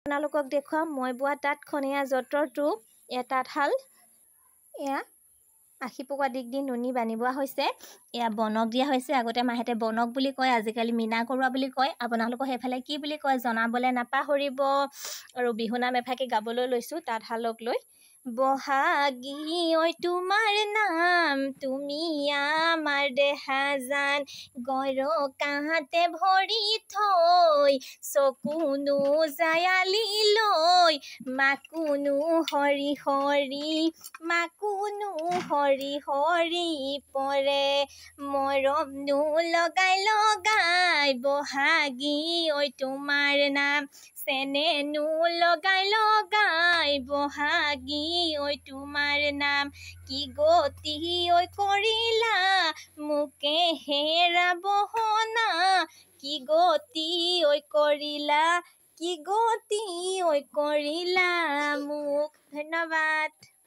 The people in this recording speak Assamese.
আপোনালোকক দেখুৱাম মই বোৱা তাঁতখন। এয়া যঁতৰটো, এয়া তাঁতশাল, এয়া আশী পকোৱা দিগ দি নুনি বান্ধিবোৱা হৈছে। এয়া বনক দিয়া হৈছে। আগতে মাহেঁতে বনক বুলি কয়, আজিকালি মীনা কৰোৱা বুলি কয়। আপোনালোকৰ সেইফালে কি বুলি কয় জনাবলৈ নাপাহৰিব। আৰু বিহুনাম এফাকি গাবলৈ লৈছোঁ তাঁতশালক লৈ। বহাগী ঐ তোমাৰ নাম, তুমি আমাৰ দেহা জান, গৰকাতে ভৰি থৈ, চকুনো জায়ালি লৈ, মাকুনো হৰি হৰি, মাকুনো হৰি হৰি পৰে, মৰমনো লগাই লগাই, বহাগী ঐ তোমাৰ নাম, চেনেনো লগাই লগাই, বহাগী ঐ তোমাৰ নাম, কি গতি ঐ কৰিলা মোকে হেৰাব হনা, কি গতি ঐ কৰিলা, কি গতি ঐ কৰিলা মোক। ধন্যবাদ।